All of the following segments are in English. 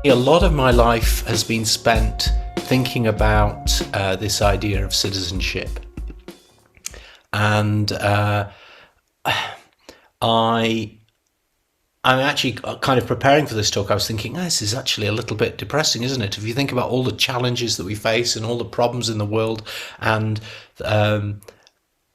A lot of my life has been spent thinking about this idea of citizenship, and I'm actually kind of preparing for this talk. I was thinking, this is actually a little bit depressing, isn't it? If you think about all the challenges that we face and all the problems in the world, and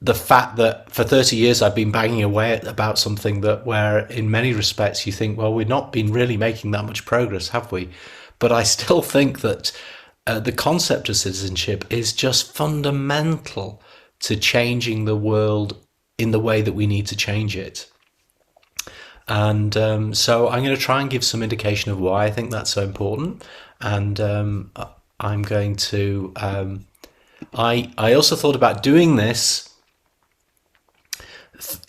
the fact that for 30 years I've been banging away about something that where in many respects you think, well, we've not been really making that much progress, have we? But I still think that the concept of citizenship is just fundamental to changing the world in the way that we need to change it. And so I'm going to try and give some indication of why I think that's so important. And I'm going to, I also thought about doing this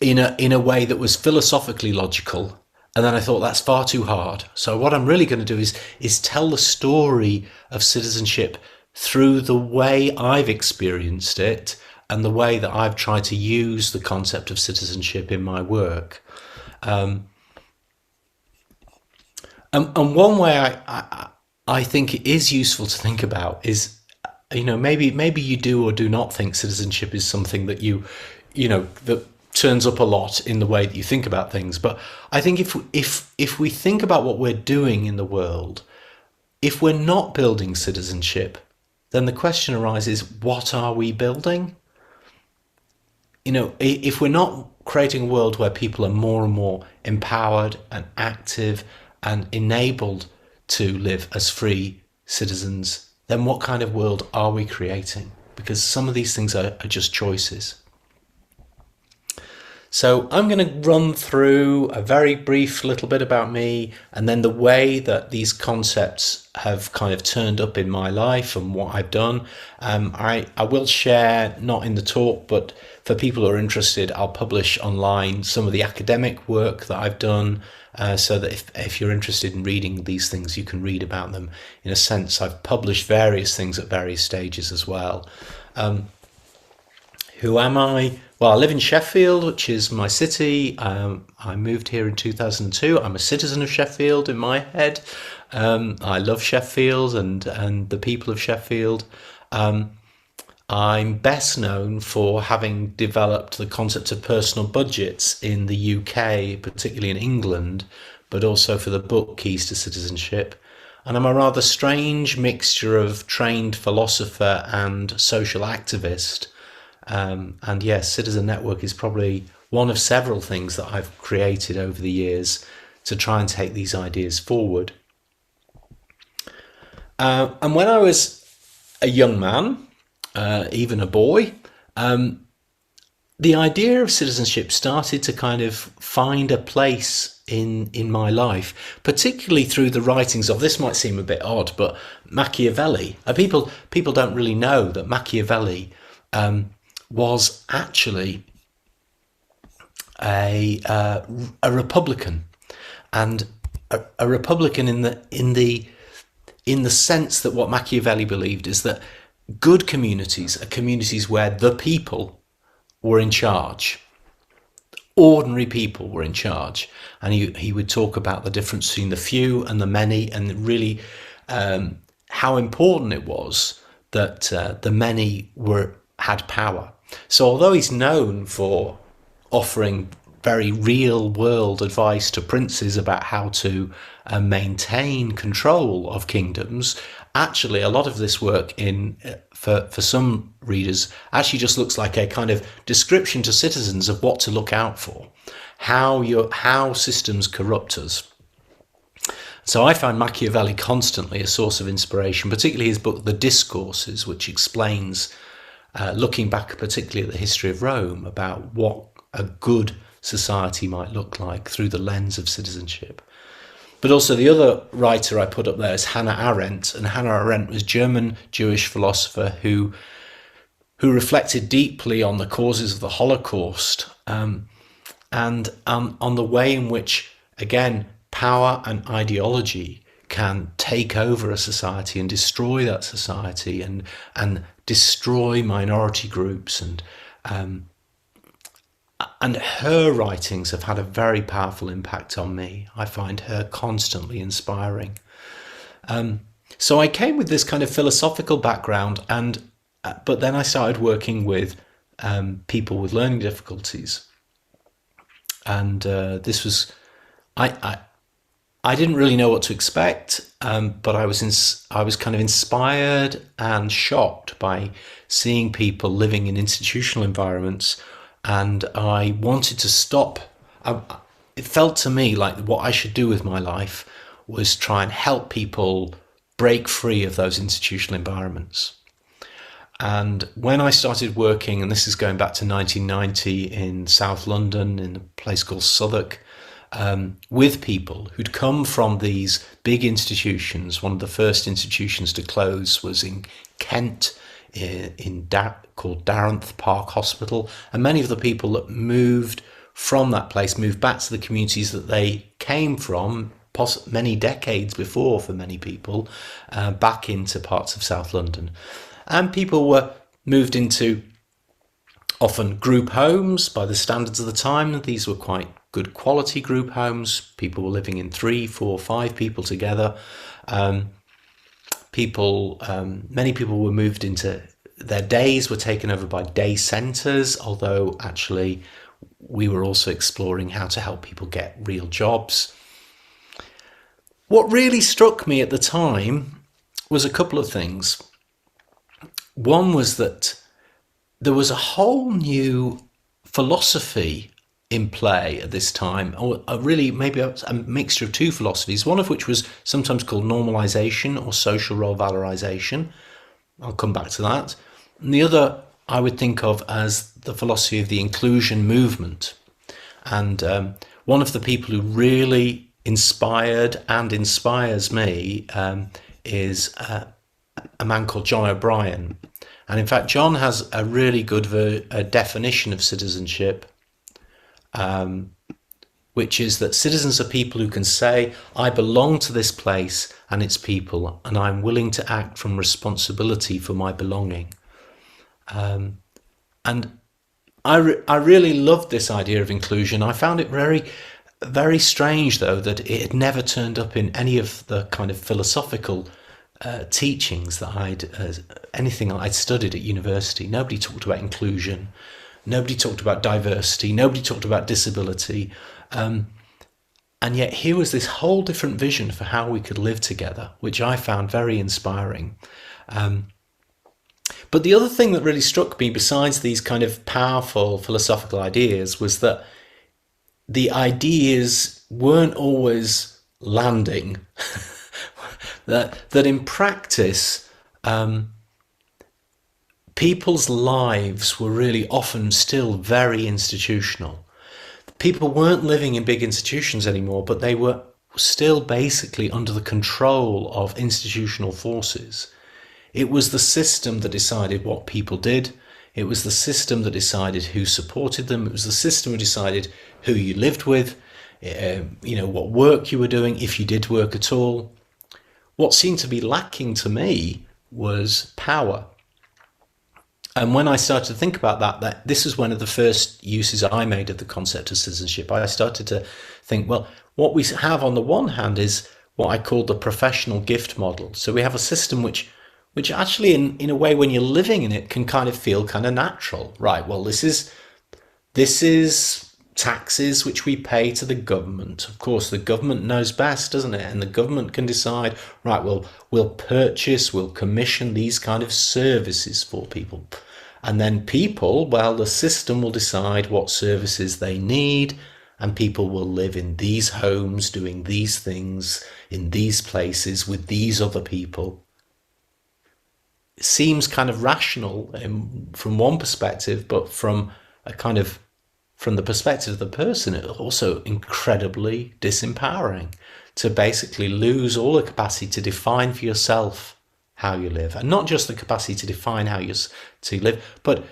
in a way that was philosophically logical, and then I thought that's far too hard. So what I'm really going to do is tell the story of citizenship through the way I've experienced it and the way that I've tried to use the concept of citizenship in my work. And one way I think it is useful to think about is, maybe you do or do not think citizenship is something that that turns up a lot in the way that you think about things. But I think if we think about what we're doing in the world, if we're not building citizenship, then the question arises, what are we building? If we're not creating a world where people are more and more empowered and active and enabled to live as free citizens, then what kind of world are we creating? Because some of these things are just choices. So I'm going to run through a very brief little bit about me, and then the way that these concepts have kind of turned up in my life and what I've done. I will share, not in the talk, but for people who are interested, I'll publish online some of the academic work that I've done, so that if you're interested in reading these things, you can read about them. In a sense, I've published various things at various stages as well. Who am I? Well, I live in Sheffield, which is my city. I moved here in 2002. I'm a citizen of Sheffield in my head. I love Sheffield and the people of Sheffield. I'm best known for having developed the concept of personal budgets in the UK, particularly in England, but also for the book Keys to Citizenship. And I'm a rather strange mixture of trained philosopher and social activist. And yes, Citizen Network is probably one of several things that I've created over the years to try and take these ideas forward. And when I was a young man, even a boy, the idea of citizenship started to kind of find a place in my life, particularly through the writings of, this might seem a bit odd, but Machiavelli. People don't really know that Machiavelli was actually a Republican, and a Republican in the sense that what Machiavelli believed is that good communities are communities where the people were in charge. Ordinary people were in charge, and he would talk about the difference between the few and the many, and really how important it was that the many had power. So although he's known for offering very real world advice to princes about how to maintain control of kingdoms, actually a lot of this work for some readers actually just looks like a kind of description to citizens of what to look out for, how systems corrupt us. So I found Machiavelli constantly a source of inspiration, particularly his book The Discourses, which explains, looking back particularly at the history of Rome, about what a good society might look like through the lens of citizenship. But also the other writer I put up there is Hannah Arendt, and Hannah Arendt was a German Jewish philosopher who reflected deeply on the causes of the Holocaust, and on the way in which, again, power and ideology can take over a society and destroy that society and destroy minority groups, and her writings have had a very powerful impact on me. I find her constantly inspiring. So I came with this kind of philosophical background, and but then I started working with people with learning difficulties, and this was I didn't really know what to expect, but I was kind of inspired and shocked by seeing people living in institutional environments, and I wanted to stop. It felt to me like what I should do with my life was try and help people break free of those institutional environments. And when I started working, and this is going back to 1990 in South London, in a place called Southwark, with people who'd come from these big institutions. One of the first institutions to close was in Kent, called Darenth Park Hospital, and many of the people that moved from that place moved back to the communities that they came from, many decades before for many people, back into parts of South London. And people were moved into often group homes by the standards of the time. These were quite good quality group homes. People were living in 3, 4, 5 people together. Many people were moved into, their days were taken over by day centres, although actually we were also exploring how to help people get real jobs. What really struck me at the time was a couple of things. One was that there was a whole new philosophy in play at this time, or maybe a mixture of two philosophies, one of which was sometimes called normalization or social role valorization. I'll come back to that. And the other I would think of as the philosophy of the inclusion movement. And one of the people who really inspired and inspires me is a man called John O'Brien. And in fact, John has a really good definition of citizenship, which is that citizens are people who can say, I belong to this place and its people, and I'm willing to act from responsibility for my belonging. And I really loved this idea of inclusion. I found it very, very strange, though, that it had never turned up in any of the kind of philosophical teachings that anything I'd studied at university. Nobody talked about inclusion. Nobody talked about diversity. Nobody talked about disability. And yet here was this whole different vision for how we could live together, which I found very inspiring. But the other thing that really struck me, besides these kind of powerful philosophical ideas, was that the ideas weren't always landing. that in practice, people's lives were really often still very institutional. People weren't living in big institutions anymore, but they were still basically under the control of institutional forces. It was the system that decided what people did. It was the system that decided who supported them. It was the system that decided who you lived with, what work you were doing, if you did work at all. What seemed to be lacking to me was power. And when I started to think about that this is one of the first uses I made of the concept of citizenship. I started to think, well, what we have on the one hand is what I call the professional gift model. So we have a system which actually, in a way, when you're living in it, can kind of feel kind of natural. Right, well, this is taxes which we pay to the government. Of course, the government knows best, doesn't it? And the government can decide, right, well, we'll commission these kind of services for people. And then people, well, the system will decide what services they need, and people will live in these homes, doing these things, in these places, with these other people. It seems kind of rational from one perspective, but from the perspective of the person, it's also incredibly disempowering to basically lose all the capacity to define for yourself how you live. And not just the capacity to define how you to live, but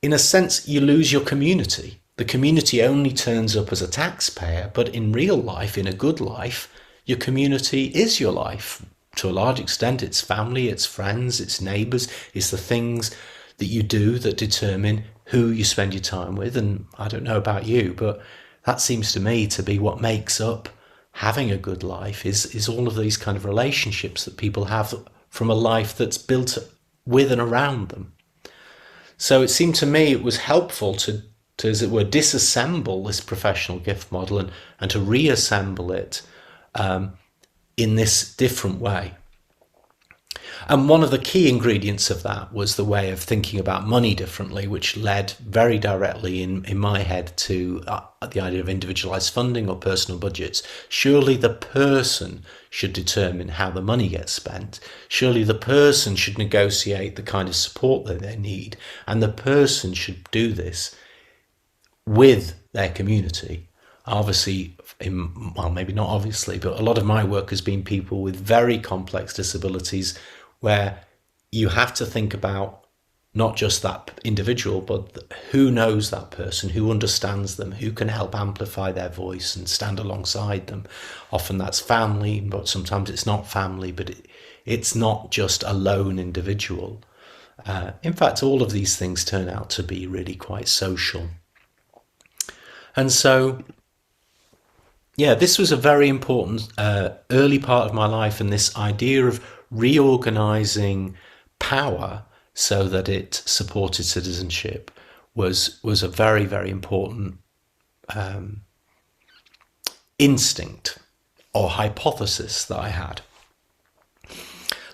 in a sense, you lose your community. The community only turns up as a taxpayer, but in real life, in a good life, your community is your life. To a large extent, it's family, it's friends, it's neighbours, it's the things that you do that determine who you spend your time with. And I don't know about you, but that seems to me to be what makes up having a good life is all of these kind of relationships that people have from a life that's built with and around them. So it seemed to me it was helpful to as it were, disassemble this professional gift model and to reassemble it in this different way. And one of the key ingredients of that was the way of thinking about money differently, which led very directly in my head to the idea of individualized funding or personal budgets. Surely the person should determine how the money gets spent. Surely the person should negotiate the kind of support that they need. And the person should do this with their community. Obviously, well, maybe not obviously, but a lot of my work has been people with very complex disabilities where you have to think about not just that individual, but who knows that person, who understands them, who can help amplify their voice and stand alongside them. Often that's family, but sometimes it's not family, but it's not just a lone individual. In fact, all of these things turn out to be really quite social. And so, yeah, this was a very important early part of my life, and this idea of reorganizing power so that it supported citizenship was a very, very important instinct or hypothesis that I had.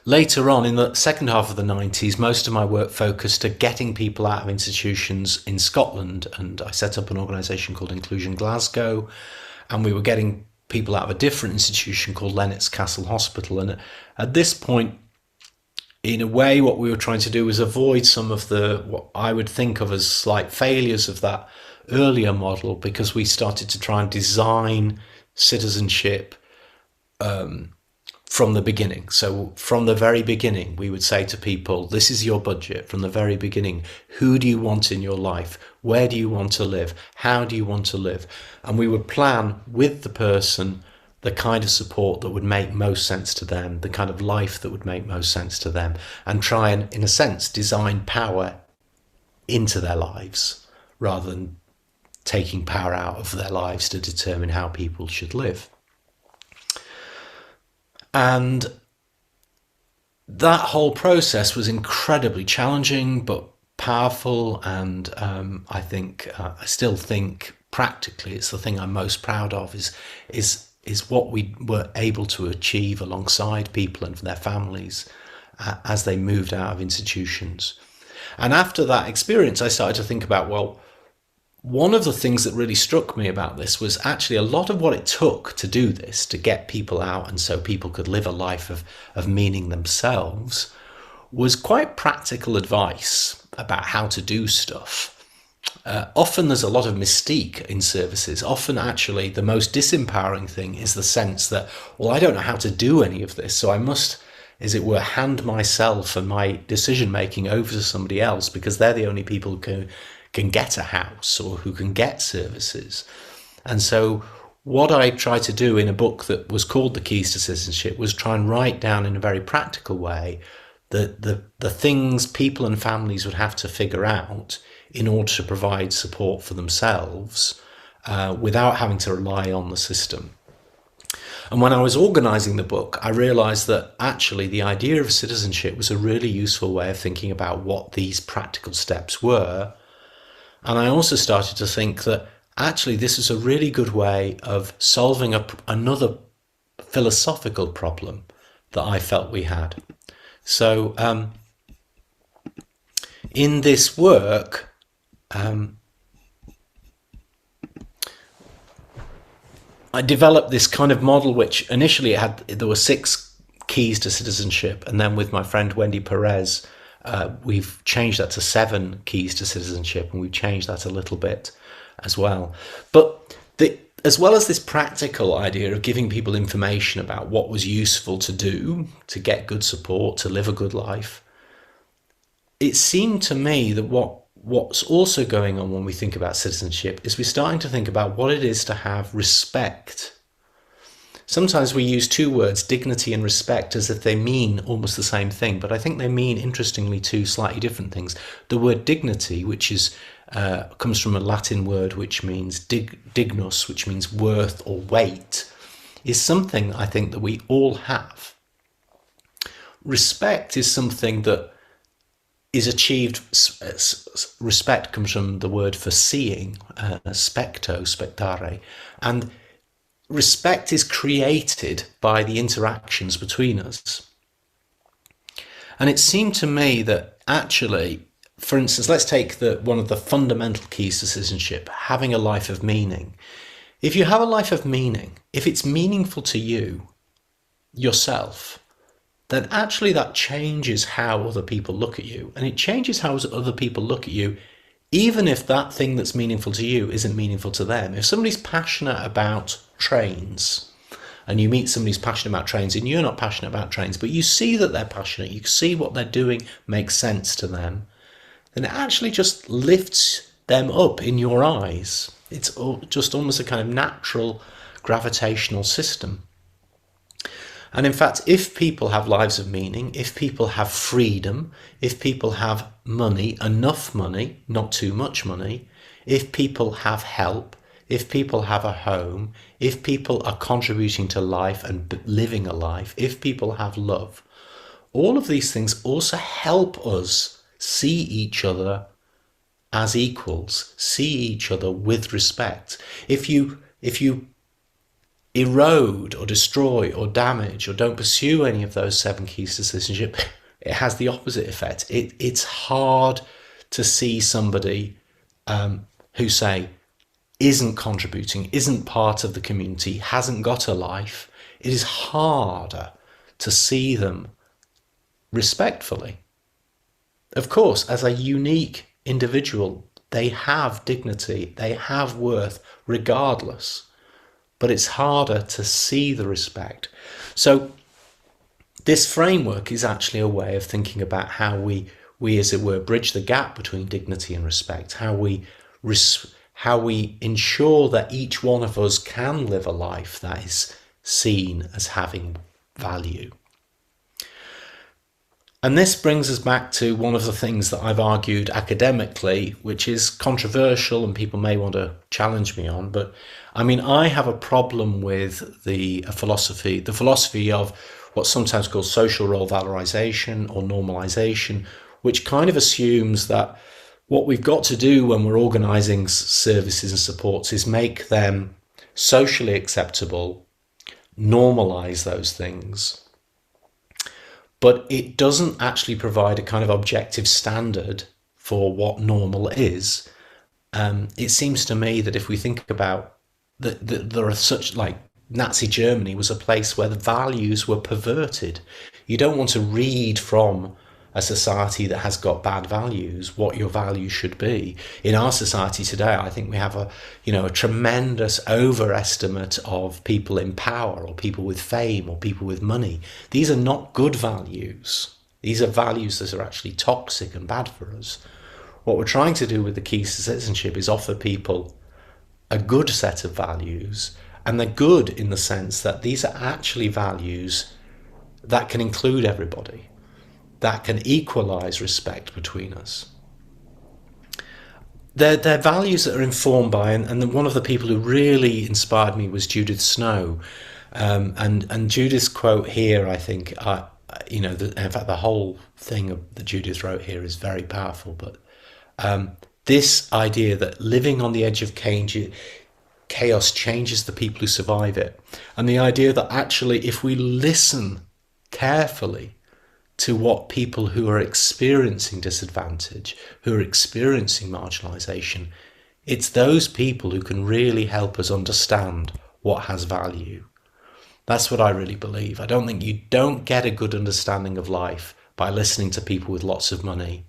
Later on, in the second half of the 90s, most of my work focused to getting people out of institutions in Scotland, and I set up an organisation called Inclusion Glasgow, and we were getting people out of a different institution called Lennox Castle Hospital. And at this point, in a way, what we were trying to do was avoid some of what I would think of as slight failures of that earlier model, because we started to try and design citizenship from the beginning. So from the very beginning, we would say to people, this is your budget from the very beginning. Who do you want in your life? Where do you want to live? How do you want to live? And we would plan with the person the kind of support that would make most sense to them, the kind of life that would make most sense to them, and try and, in a sense, design power into their lives rather than taking power out of their lives to determine how people should live. And that whole process was incredibly challenging but powerful, and I still think practically it's the thing I'm most proud of is what we were able to achieve alongside people and their families as they moved out of institutions. And after that experience, I started to think about, well, one of the things that really struck me about this was actually a lot of what it took to do this, to get people out and so people could live a life of meaning themselves, was quite practical advice about how to do stuff. Often there's a lot of mystique in services. Often actually the most disempowering thing is the sense that, well, I don't know how to do any of this, so I must, as it were, hand myself and my decision making over to somebody else because they're the only people who can get a house or who can get services. And so what I tried to do in a book that was called The Keys to Citizenship was try and write down in a very practical way the things people and families would have to figure out in order to provide support for themselves without having to rely on the system. And when I was organising the book, I realised that actually the idea of citizenship was a really useful way of thinking about what these practical steps were. And I also started to think that actually this is a really good way of solving another philosophical problem that I felt we had. So in this work, I developed this kind of model which initially there were 6 keys to citizenship, and then with my friend Wendy Perez, we've changed that to 7 keys to citizenship, and we've changed that a little bit as well. But as well as this practical idea of giving people information about what was useful to do to get good support, to live a good life, it seemed to me that what's also going on when we think about citizenship is we're starting to think about what it is to have respect. Sometimes we use 2 words, dignity and respect, as if they mean almost the same thing, but I think they mean, interestingly, 2 slightly different things. The word dignity, which comes from a Latin word which means dignus, which means worth or weight, is something I think that we all have. Respect is something that is achieved. Respect comes from the word for seeing, specto, spectare, and respect is created by the interactions between us. And it seemed to me that actually, for instance, let's take one of the fundamental keys to citizenship, having a life of meaning. If you have a life of meaning, if it's meaningful to you, yourself, then actually that changes how other people look at you. And it changes how other people look at you, even if that thing that's meaningful to you isn't meaningful to them. If somebody's passionate about trains, and you meet somebody who's passionate about trains and you're not passionate about trains, but you see that they're passionate, you see what they're doing makes sense to them, then it actually just lifts them up in your eyes. It's just almost a kind of natural gravitational system. And in fact, if people have lives of meaning, if people have freedom, if people have money, enough money, not too much money, if people have help, if people have a home, if people are contributing to life and living a life, if people have love, all of these things also help us see each other as equals, see each other with respect. If you erode or destroy or damage or don't pursue any of those 7 keys to citizenship, it has the opposite effect. It's hard to see somebody who, say, isn't contributing, isn't part of the community, hasn't got a life. It is harder to see them respectfully. Of course, as a unique individual, they have dignity, they have worth regardless. But it's harder to see the respect. So this framework is actually a way of thinking about how we as it were, bridge the gap between dignity and respect, how we ensure that each one of us can live a life that is seen as having value. And this brings us back to one of the things that I've argued academically, which is controversial and people may want to challenge me on. But I mean, I have a problem with the philosophy of what's sometimes called social role valorization or normalization, which kind of assumes that what we've got to do when we're organising services and supports is make them socially acceptable, normalise those things. But it doesn't actually provide a kind of objective standard for what normal is. It seems to me that if we think about that, there are such, like, Nazi Germany was a place where the values were perverted. You don't want to read from a society that has got bad values what your values should be. In our society today, I think we have a tremendous overestimate of people in power or people with fame or people with money. These are not good values. These are values that are actually toxic and bad for us. What we're trying to do with the keys to citizenship is offer people a good set of values, and they're good in the sense that these are actually values that can include everybody, that can equalise respect between us. They're values that are informed by, and one of the people who really inspired me was Judith Snow. And Judith's quote here, I think, in fact, the whole thing that Judith wrote here is very powerful. But this idea that living on the edge of chaos changes the people who survive it. And the idea that actually, if we listen carefully to what people who are experiencing disadvantage, who are experiencing marginalisation, it's those people who can really help us understand what has value. That's what I really believe. I don't think you don't get a good understanding of life by listening to people with lots of money.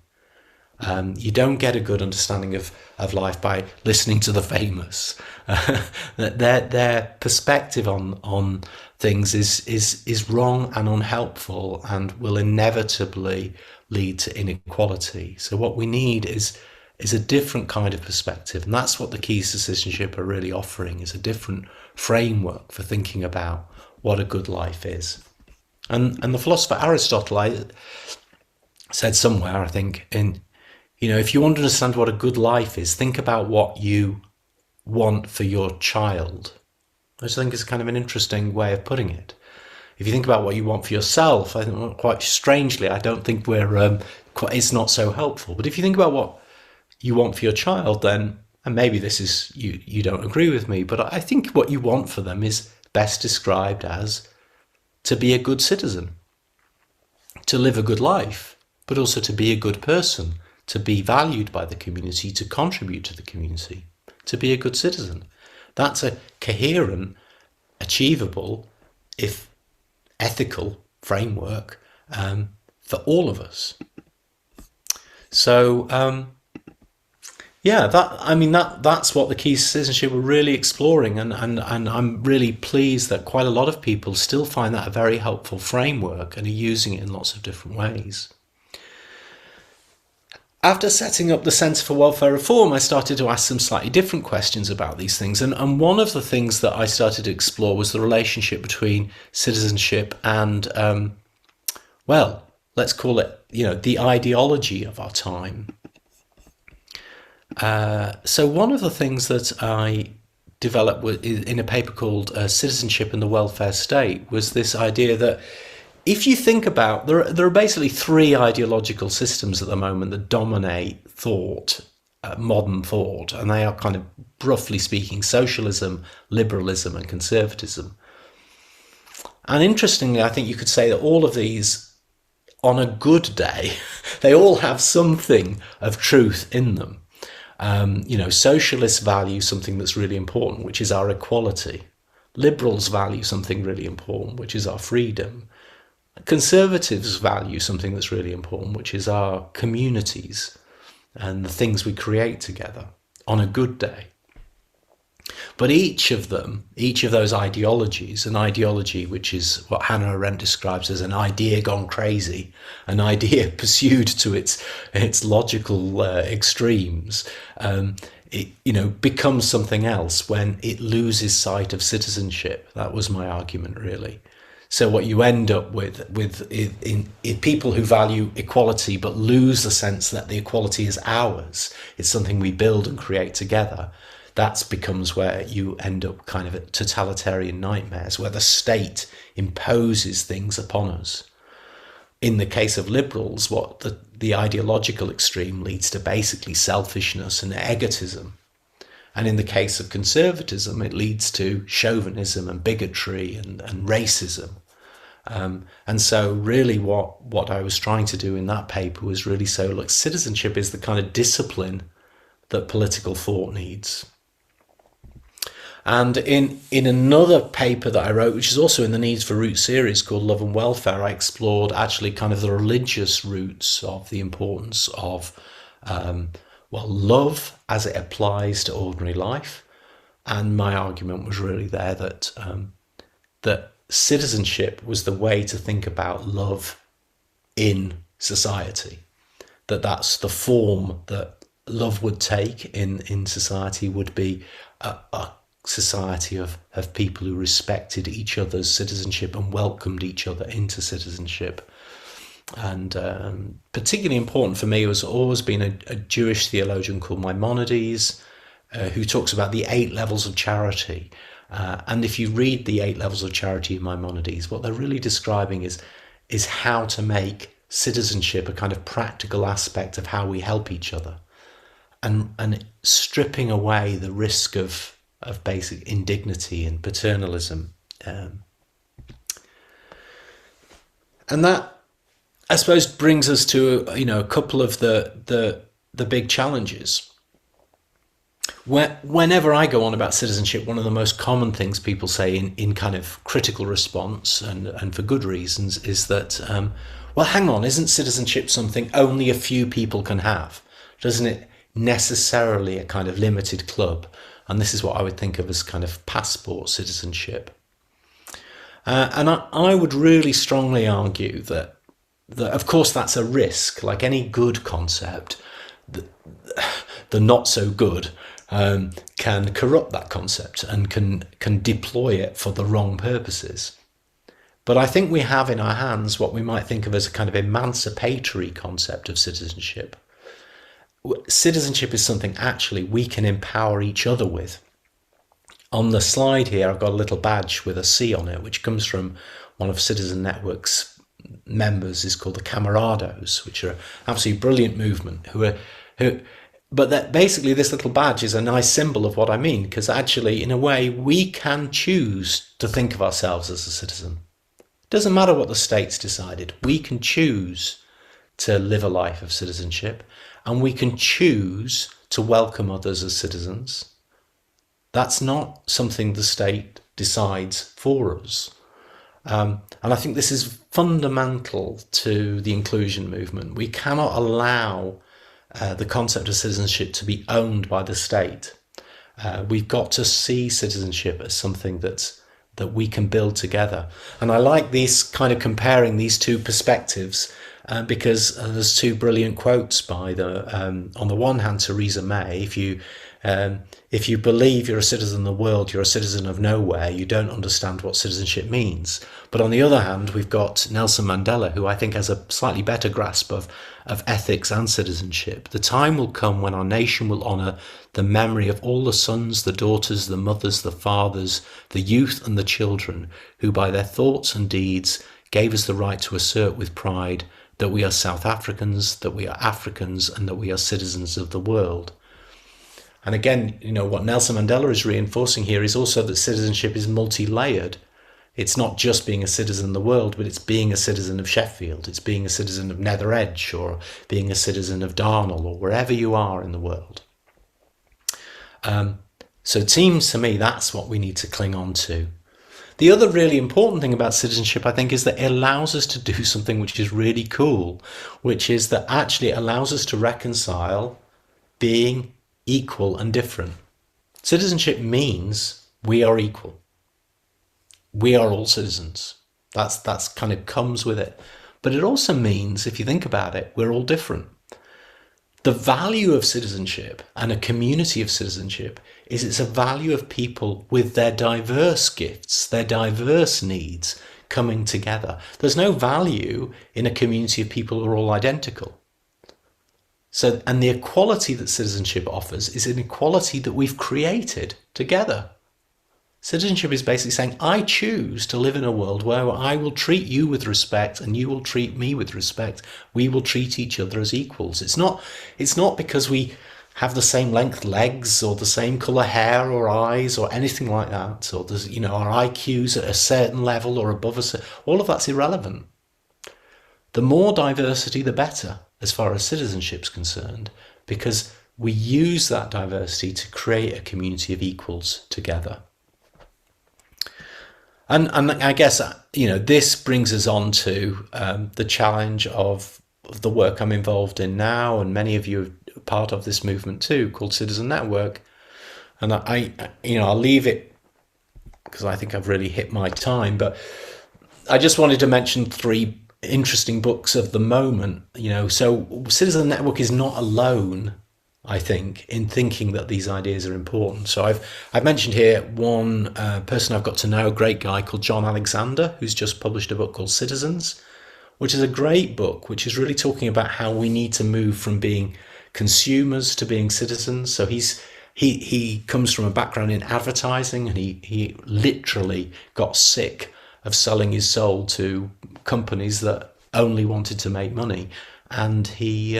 You don't get a good understanding of life by listening to the famous. Their perspective on things is wrong and unhelpful and will inevitably lead to inequality. So what we need is a different kind of perspective, and that's what the keys to citizenship are really offering, is a different framework for thinking about what a good life is. And the philosopher Aristotle, I said somewhere, I think, if you want to understand what a good life is, think about what you want for your child. I just think it's kind of an interesting way of putting it. If you think about what you want for yourself, I think quite strangely, I don't think it's not so helpful. But if you think about what you want for your child, then, and maybe this is, you don't agree with me, but I think what you want for them is best described as to be a good citizen, to live a good life, but also to be a good person, to be valued by the community, to contribute to the community, to be a good citizen. That's a coherent, achievable, if ethical framework for all of us. So that's what the keys to citizenship were really exploring, and I'm really pleased that quite a lot of people still find that a very helpful framework and are using it in lots of different ways. After setting up the Centre for Welfare Reform, I started to ask some slightly different questions about these things. And one of the things that I started to explore was the relationship between citizenship and, let's call it, the ideology of our time. So one of the things that I developed in a paper called Citizenship and the Welfare State was this idea that if you think about, there are basically three ideological systems at the moment that dominate thought, modern thought, and they are kind of, roughly speaking, socialism, liberalism, and conservatism. And interestingly, I think you could say that all of these, on a good day, they all have something of truth in them. Socialists value something that's really important, which is our equality. Liberals value something really important, which is our freedom. Conservatives value something that's really important, which is our communities and the things we create together on a good day. But each of those ideologies, an ideology which is what Hannah Arendt describes as an idea gone crazy, an idea pursued to its logical extremes, it becomes something else when it loses sight of citizenship. That was my argument, really. So what you end up with in people who value equality but lose the sense that the equality is ours, it's something we build and create together, that becomes where you end up kind of at totalitarian nightmares, where the state imposes things upon us. In the case of liberals, what the ideological extreme leads to basically selfishness and egotism. And in the case of conservatism, it leads to chauvinism and bigotry and racism. And so really what I was trying to do in that paper was really say, look, citizenship is the kind of discipline that political thought needs. And in another paper that I wrote, which is also in the Needs for Roots series called Love and Welfare, I explored actually kind of the religious roots of the importance of love as it applies to ordinary life. And my argument was really there that that citizenship was the way to think about love in society. That's the form that love would take in society, would be a society of people who respected each other's citizenship and welcomed each other into citizenship. And particularly important for me has always been a Jewish theologian called Maimonides, who talks about the 8 levels of charity. And if you read the 8 levels of charity in Maimonides, what they're really describing is how to make citizenship a kind of practical aspect of how we help each other, and stripping away the risk of basic indignity and paternalism. And that, I suppose, brings us to a couple of the big challenges. Whenever I go on about citizenship, one of the most common things people say in kind of critical response, and for good reasons, is that, hang on, isn't citizenship something only a few people can have? Doesn't it necessarily a kind of limited club? And this is what I would think of as kind of passport citizenship. And I would really strongly argue that of course that's a risk. Like any good concept, the not so good can corrupt that concept and can deploy it for the wrong purposes. But I think we have in our hands what we might think of as a kind of emancipatory concept of citizenship. Citizenship is something actually we can empower each other with. On the slide here, I've got a little badge with a C on it, which comes from one of Citizen Network's members, is called the Camarados, which are an absolutely brilliant movement but that basically this little badge is a nice symbol of what I mean, because actually, in a way, we can choose to think of ourselves as a citizen. It doesn't matter what the state's decided. We can choose to live a life of citizenship, and we can choose to welcome others as citizens. That's not something the state decides for us. And I think this is fundamental to the inclusion movement. We cannot allow the concept of citizenship to be owned by the state. We've got to see citizenship as something that we can build together. And I like this kind of comparing these two perspectives because there's two brilliant quotes by on the one hand, Theresa May. If you believe you're a citizen of the world, you're a citizen of nowhere, you don't understand what citizenship means. But on the other hand, we've got Nelson Mandela, who I think has a slightly better grasp of ethics and citizenship. The time will come when our nation will honour the memory of all the sons, the daughters, the mothers, the fathers, the youth and the children, who by their thoughts and deeds gave us the right to assert with pride that we are South Africans, that we are Africans, and that we are citizens of the world. And again, what Nelson Mandela is reinforcing here is also that citizenship is multi-layered. It's not just being a citizen of the world, but it's being a citizen of Sheffield. It's being a citizen of Nether Edge, or being a citizen of Darnell, or wherever you are in the world. So it seems to me that's what we need to cling on to. The other really important thing about citizenship, I think, is that it allows us to do something which is really cool, which is that actually it allows us to reconcile being equal and different. Citizenship means we are equal. We are all citizens. That's kind of comes with it. But it also means, if you think about it, we're all different. The value of citizenship and a community of citizenship is it's a value of people with their diverse gifts, their diverse needs coming together. There's no value in a community of people who are all identical. So, and the equality that citizenship offers is an equality that we've created together. Citizenship is basically saying, I choose to live in a world where I will treat you with respect and you will treat me with respect. We will treat each other as equals. It's not because we have the same length legs or the same colour hair or eyes or anything like that, or there's, our IQ's at a certain level or above us. All of that's irrelevant. The more diversity, the better, as far as citizenship's concerned, because we use that diversity to create a community of equals together. And I guess, this brings us on to the challenge of the work I'm involved in now, and many of you are part of this movement too, called Citizen Network. And I'll leave it because I think I've really hit my time, but I just wanted to mention 3 interesting books of the moment. So Citizen Network is not alone, I think, in thinking that these ideas are important. So I've mentioned here one person I've got to know, a great guy called John Alexander, who's just published a book called Citizens, which is a great book, which is really talking about how we need to move from being consumers to being citizens. So he comes from a background in advertising, and he literally got sick of selling his soul to companies that only wanted to make money. And he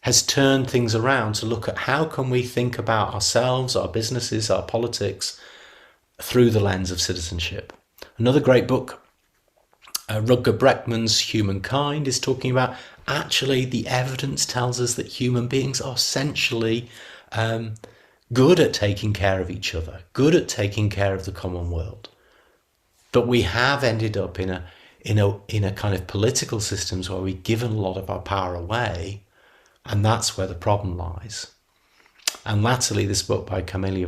has turned things around to look at how can we think about ourselves, our businesses, our politics through the lens of citizenship. Another great book, Rutger Bregman's Humankind, is talking about actually the evidence tells us that human beings are essentially good at taking care of each other, good at taking care of the common world. But we have ended up in a kind of political systems where we've given a lot of our power away, and that's where the problem lies. And latterly, this book by Camille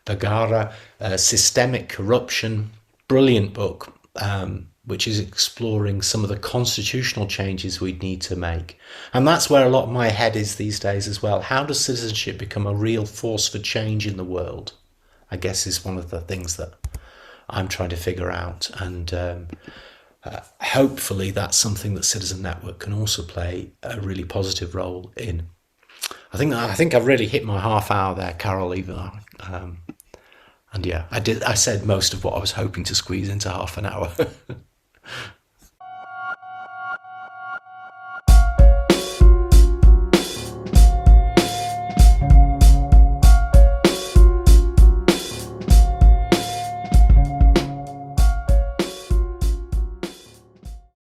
Vergara, Systemic Corruption, brilliant book, which is exploring some of the constitutional changes we'd need to make. And that's where a lot of my head is these days as well. How does citizenship become a real force for change in the world? I guess is one of the things that I'm trying to figure out. And hopefully that's something that Citizen Network can also play a really positive role in. I think I've really hit my half hour there, Carol, even. And yeah, I said most of what I was hoping to squeeze into half an hour.